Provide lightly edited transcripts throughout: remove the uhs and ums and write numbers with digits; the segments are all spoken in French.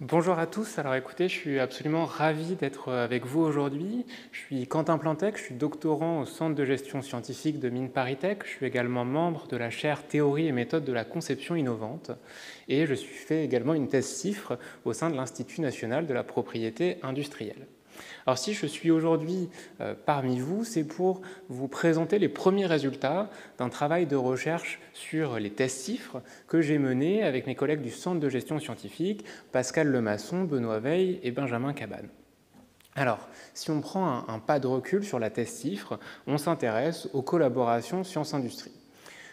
Bonjour à tous, alors écoutez, je suis absolument ravi d'être avec vous aujourd'hui. Je suis Quentin Plantec, je suis doctorant au Centre de gestion scientifique de Mines ParisTech. Je suis également membre de la chaire Théorie et méthode de la conception innovante et je fais également une thèse CIFRE au sein de l'Institut national de la propriété industrielle. Alors si je suis aujourd'hui parmi vous, c'est pour vous présenter les premiers résultats d'un travail de recherche sur les tests CIFRE que j'ai mené avec mes collègues du Centre de gestion scientifique, Pascal Lemasson, Benoît Veil et Benjamin Cabane. Alors, si on prend un pas de recul sur la thèse CIFRE, on s'intéresse aux collaborations science-industrie.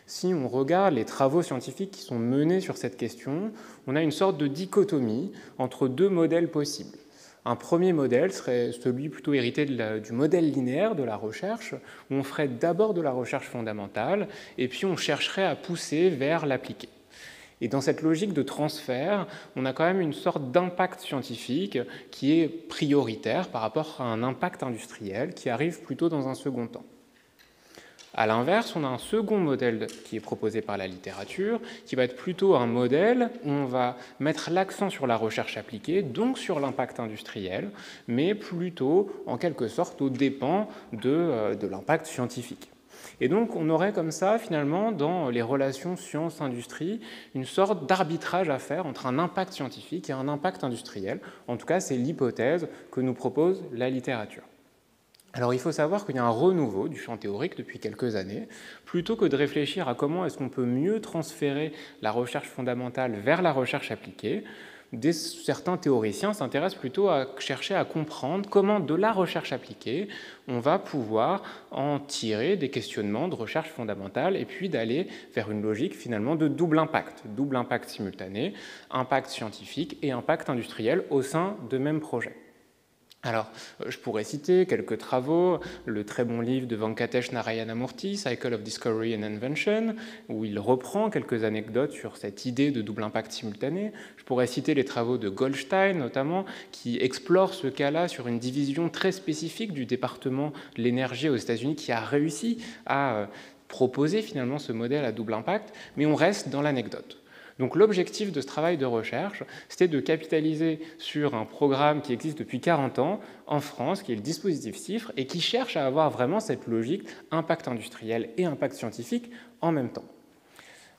Si on regarde les travaux scientifiques qui sont menés sur cette question, on a une sorte de dichotomie entre deux modèles possibles. Un premier modèle serait celui plutôt hérité du modèle linéaire de la recherche, où on ferait d'abord de la recherche fondamentale, et puis on chercherait à pousser vers l'appliqué. Et dans cette logique de transfert, on a quand même une sorte d'impact scientifique qui est prioritaire par rapport à un impact industriel qui arrive plutôt dans un second temps. A l'inverse, on a un second modèle qui est proposé par la littérature, qui va être plutôt un modèle où on va mettre l'accent sur la recherche appliquée, donc sur l'impact industriel, mais plutôt en quelque sorte aux dépens de l'impact scientifique. Et donc on aurait comme ça, finalement, dans les relations science-industrie, une sorte d'arbitrage à faire entre un impact scientifique et un impact industriel. En tout cas, c'est l'hypothèse que nous propose la littérature. Alors il faut savoir qu'il y a un renouveau du champ théorique depuis quelques années. Plutôt que de réfléchir à comment est-ce qu'on peut mieux transférer la recherche fondamentale vers la recherche appliquée, certains théoriciens s'intéressent plutôt à chercher à comprendre comment de la recherche appliquée, on va pouvoir en tirer des questionnements de recherche fondamentale et puis d'aller vers une logique finalement de double impact simultané, impact scientifique et impact industriel au sein de mêmes projets. Alors, je pourrais citer quelques travaux, le très bon livre de Venkatesh Narayanamurthy, Cycle of Discovery and Invention, où il reprend quelques anecdotes sur cette idée de double impact simultané. Je pourrais citer les travaux de Goldstein, notamment, qui explorent ce cas-là sur une division très spécifique du département de l'énergie aux États-Unis qui a réussi à proposer finalement ce modèle à double impact, mais on reste dans l'anecdote. Donc l'objectif de ce travail de recherche, c'était de capitaliser sur un programme qui existe depuis 40 ans en France, qui est le dispositif CIFRE, et qui cherche à avoir vraiment cette logique impact industriel et impact scientifique en même temps.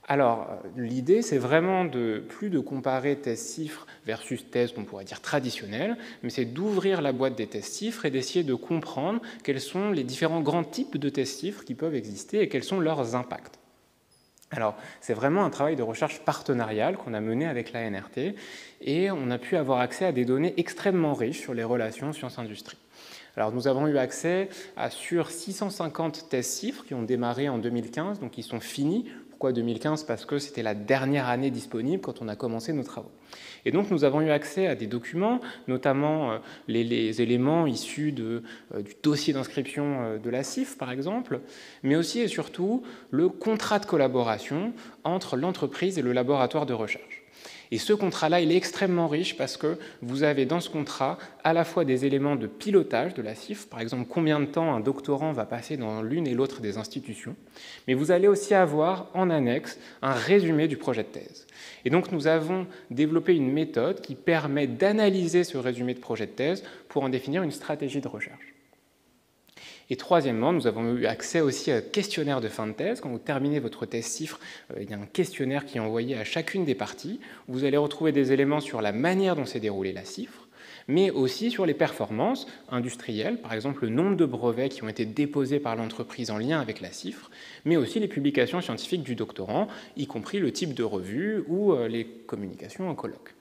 Alors, l'idée, c'est vraiment plus de comparer thèse CIFRE versus thèse qu'on pourrait dire traditionnelle, mais c'est d'ouvrir la boîte des thèses CIFRE et d'essayer de comprendre quels sont les différents grands types de thèses CIFRE qui peuvent exister et quels sont leurs impacts. Alors, c'est vraiment un travail de recherche partenariale qu'on a mené avec la NRT et on a pu avoir accès à des données extrêmement riches sur les relations science-industrie. Alors, nous avons eu accès à sur 650 thèses CIFRE qui ont démarré en 2015, donc qui sont finis. Pourquoi 2015 ? Parce que c'était la dernière année disponible quand on a commencé nos travaux. Et donc, nous avons eu accès à des documents, notamment les éléments issus du dossier d'inscription de la CIF, par exemple, mais aussi et surtout le contrat de collaboration entre l'entreprise et le laboratoire de recherche. Et ce contrat-là, il est extrêmement riche parce que vous avez dans ce contrat à la fois des éléments de pilotage de la CIF, par exemple combien de temps un doctorant va passer dans l'une et l'autre des institutions, mais vous allez aussi avoir en annexe un résumé du projet de thèse. Et donc nous avons développé une méthode qui permet d'analyser ce résumé de projet de thèse pour en définir une stratégie de recherche. Et troisièmement, nous avons eu accès aussi à un questionnaire de fin de thèse. Quand vous terminez votre thèse CIFRE, il y a un questionnaire qui est envoyé à chacune des parties. Vous allez retrouver des éléments sur la manière dont s'est déroulée la CIFRE, mais aussi sur les performances industrielles, par exemple le nombre de brevets qui ont été déposés par l'entreprise en lien avec la CIFRE, mais aussi les publications scientifiques du doctorant, y compris le type de revue ou les communications en colloque.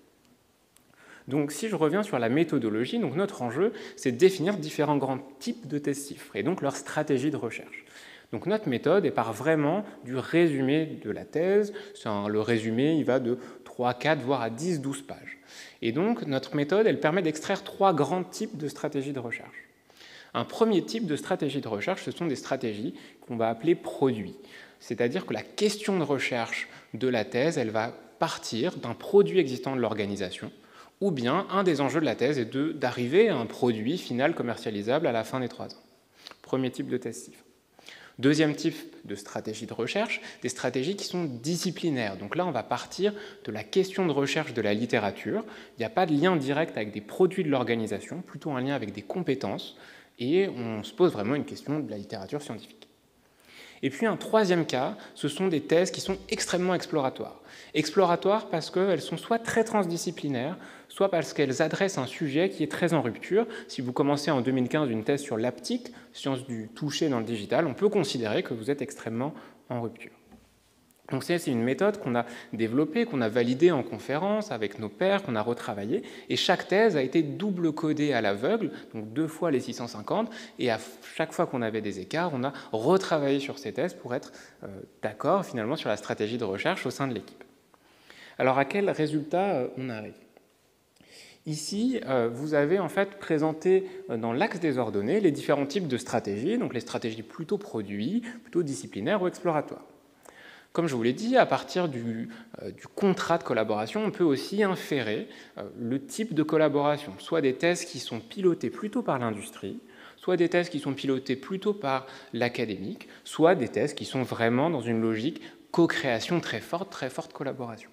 Donc si je reviens sur la méthodologie, donc notre enjeu, c'est de définir différents grands types de thèses CIFRE et donc leur stratégie de recherche. Donc notre méthode, elle part vraiment du résumé de la thèse. Le résumé, il va de 3, 4, voire à 10, 12 pages. Et donc notre méthode, elle permet d'extraire 3 grands types de stratégies de recherche. Un premier type de stratégie de recherche, ce sont des stratégies qu'on va appeler produits. C'est-à-dire que la question de recherche de la thèse, elle va partir d'un produit existant de l'organisation, ou bien un des enjeux de la thèse est d'arriver à un produit final commercialisable à la fin des 3 ans. Premier type de thèse CIFRE. Deuxième type de stratégie de recherche, des stratégies qui sont disciplinaires. Donc là, on va partir de la question de recherche de la littérature. Il n'y a pas de lien direct avec des produits de l'organisation, plutôt un lien avec des compétences, et on se pose vraiment une question de la littérature scientifique. Et puis un troisième cas, ce sont des thèses qui sont extrêmement exploratoires. Exploratoires parce qu'elles sont soit très transdisciplinaires, soit parce qu'elles adressent un sujet qui est très en rupture. Si vous commencez en 2015 une thèse sur l'haptique, science du toucher dans le digital, on peut considérer que vous êtes extrêmement en rupture. Donc c'est une méthode qu'on a développée, qu'on a validée en conférence avec nos pairs, qu'on a retravaillée, et chaque thèse a été double codée à l'aveugle, donc 2 fois les 650, et à chaque fois qu'on avait des écarts, on a retravaillé sur ces thèses pour être d'accord finalement sur la stratégie de recherche au sein de l'équipe. Alors à quel résultat on arrive ? Ici, vous avez en fait présenté dans l'axe des ordonnées les différents types de stratégies, donc les stratégies plutôt produits, plutôt disciplinaires ou exploratoires. Comme je vous l'ai dit, à partir du contrat de collaboration, on peut aussi inférer le type de collaboration, soit des thèses qui sont pilotées plutôt par l'industrie, soit des thèses qui sont pilotées plutôt par l'académique, soit des thèses qui sont vraiment dans une logique co-création très forte collaboration.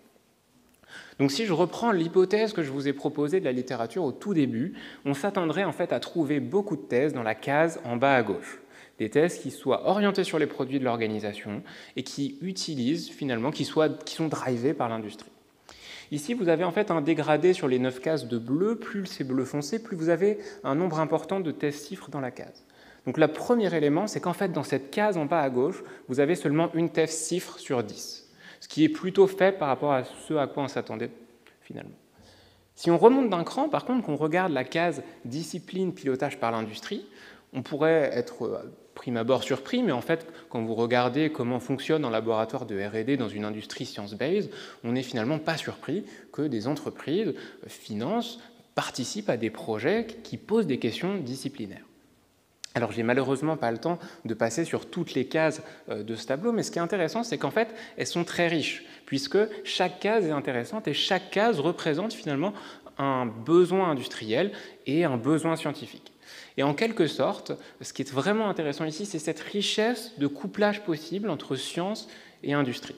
Donc si je reprends l'hypothèse que je vous ai proposée de la littérature au tout début, on s'attendrait en fait à trouver beaucoup de thèses dans la case en bas à gauche. Des thèses qui soient orientées sur les produits de l'organisation et qui utilisent finalement, qui sont drivées par l'industrie. Ici, vous avez en fait un dégradé sur les 9 cases de bleu. Plus c'est bleu foncé, plus vous avez un nombre important de thèses chiffres dans la case. Donc le premier élément, c'est qu'en fait, dans cette case en bas à gauche, vous avez seulement une thèse chiffre sur 10, ce qui est plutôt fait par rapport à ce à quoi on s'attendait finalement. Si on remonte d'un cran, par contre, qu'on regarde la case discipline pilotage par l'industrie, on pourrait être prime abord surpris, mais en fait, quand vous regardez comment fonctionne un laboratoire de R&D dans une industrie science-based, on n'est finalement pas surpris que des entreprises financent, participent à des projets qui posent des questions disciplinaires. Alors, j'ai malheureusement pas le temps de passer sur toutes les cases de ce tableau, mais ce qui est intéressant, c'est qu'en fait, elles sont très riches, puisque chaque case est intéressante et chaque case représente finalement un besoin industriel et un besoin scientifique. Et en quelque sorte, ce qui est vraiment intéressant ici, c'est cette richesse de couplage possible entre science et industrie.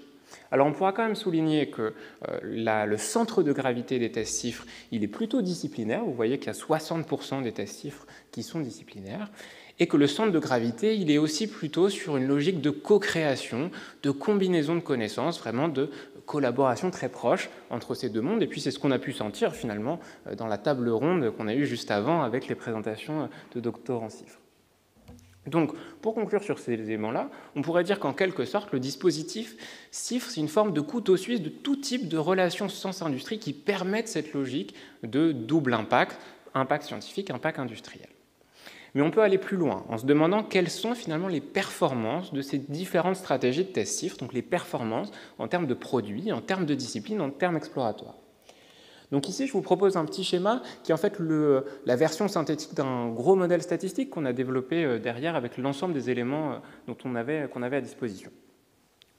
Alors on pourra quand même souligner que le centre de gravité des tests chiffres, il est plutôt disciplinaire. Vous voyez qu'il y a 60% des tests chiffres qui sont disciplinaires. Et que le centre de gravité, il est aussi plutôt sur une logique de co-création, de combinaison de connaissances, vraiment de collaboration très proche entre ces deux mondes. Et puis c'est ce qu'on a pu sentir finalement dans la table ronde qu'on a eue juste avant avec les présentations de doctorants chiffres. Donc, pour conclure sur ces éléments-là, on pourrait dire qu'en quelque sorte, le dispositif CIFRE, c'est une forme de couteau suisse de tout type de relations science-industrie qui permettent cette logique de double impact, impact scientifique, impact industriel. Mais on peut aller plus loin en se demandant quelles sont finalement les performances de ces différentes stratégies de test CIFRE, donc les performances en termes de produits, en termes de discipline, en termes exploratoires. Donc ici, je vous propose un petit schéma qui est en fait la version synthétique d'un gros modèle statistique qu'on a développé derrière avec l'ensemble des éléments qu'on avait à disposition.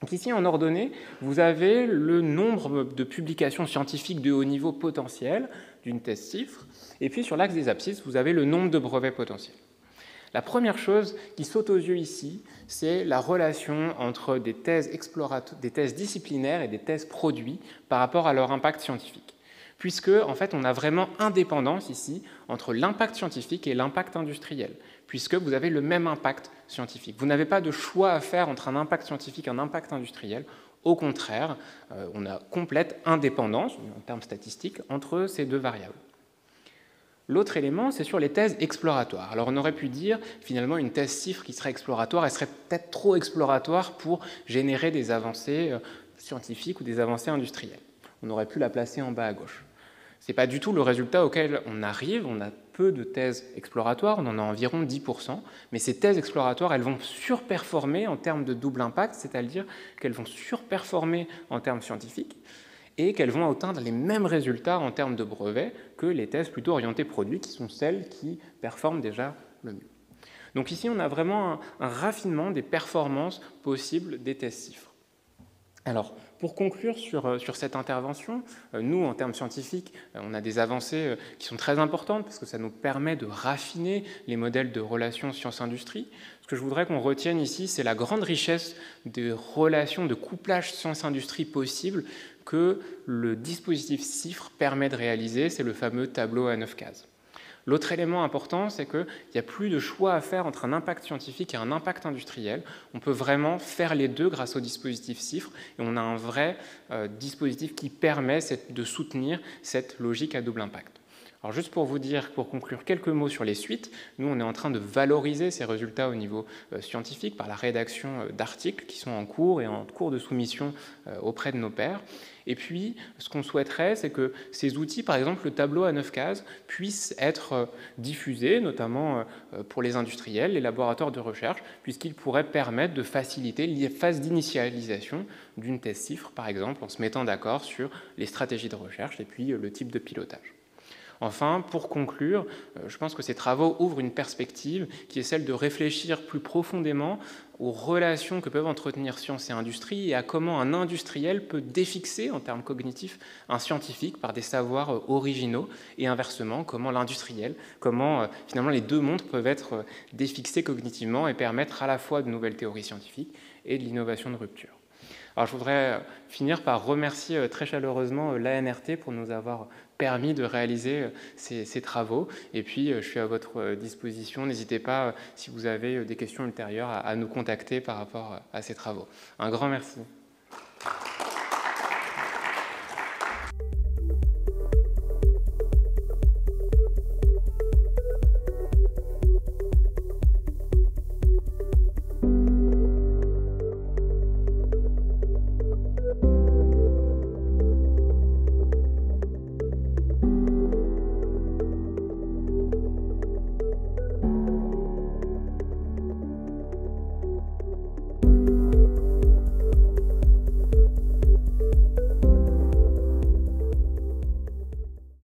Donc ici, en ordonnée, vous avez le nombre de publications scientifiques de haut niveau potentiel d'une thèse CIFRE, et puis sur l'axe des abscisses, vous avez le nombre de brevets potentiels. La première chose qui saute aux yeux ici, c'est la relation entre des thèses disciplinaires et des thèses produits par rapport à leur impact scientifique. Puisque, en fait, on a vraiment indépendance ici entre l'impact scientifique et l'impact industriel, puisque vous avez le même impact scientifique. Vous n'avez pas de choix à faire entre un impact scientifique et un impact industriel. Au contraire, on a complète indépendance, en termes statistiques, entre ces deux variables. L'autre élément, c'est sur les thèses exploratoires. Alors on aurait pu dire, finalement, une thèse CIFRE qui serait exploratoire, elle serait peut-être trop exploratoire pour générer des avancées scientifiques ou des avancées industrielles. On aurait pu la placer en bas à gauche. Ce n'est pas du tout le résultat auquel on arrive. On a peu de thèses exploratoires, on en a environ 10%, mais ces thèses exploratoires, elles vont surperformer en termes de double impact, c'est-à-dire qu'elles vont surperformer en termes scientifiques et qu'elles vont atteindre les mêmes résultats en termes de brevets que les thèses plutôt orientées produits, qui sont celles qui performent déjà le mieux. Donc ici, on a vraiment un raffinement des performances possibles des thèses CIFRE. Alors, pour conclure sur cette intervention, nous, en termes scientifiques, on a des avancées qui sont très importantes parce que ça nous permet de raffiner les modèles de relations science-industrie. Ce que je voudrais qu'on retienne ici, c'est la grande richesse des relations de couplage science-industrie possibles que le dispositif CIFRE permet de réaliser. C'est le fameux tableau à 9 cases. L'autre élément important, c'est qu'il n'y a plus de choix à faire entre un impact scientifique et un impact industriel. On peut vraiment faire les deux grâce au dispositif CIFRE, et on a un vrai dispositif qui permet de soutenir cette logique à double impact. Alors juste pour vous dire, pour conclure, quelques mots sur les suites. Nous, on est en train de valoriser ces résultats au niveau scientifique par la rédaction d'articles qui sont en cours et en cours de soumission auprès de nos pairs. Et puis, ce qu'on souhaiterait, c'est que ces outils, par exemple le tableau à 9 cases, puissent être diffusés, notamment pour les industriels, les laboratoires de recherche, puisqu'ils pourraient permettre de faciliter les phases d'initialisation d'une thèse CIFRE, par exemple, en se mettant d'accord sur les stratégies de recherche et puis le type de pilotage. Enfin, pour conclure, je pense que ces travaux ouvrent une perspective qui est celle de réfléchir plus profondément aux relations que peuvent entretenir science et industrie et à comment un industriel peut défixer en termes cognitifs un scientifique par des savoirs originaux et inversement, comment l'industriel, comment finalement les deux mondes peuvent être défixés cognitivement et permettre à la fois de nouvelles théories scientifiques et de l'innovation de rupture. Alors, je voudrais finir par remercier très chaleureusement l'ANRT pour nous avoir permis de réaliser ces travaux. Et puis, je suis à votre disposition. N'hésitez pas, si vous avez des questions ultérieures, à nous contacter par rapport à ces travaux. Un grand merci.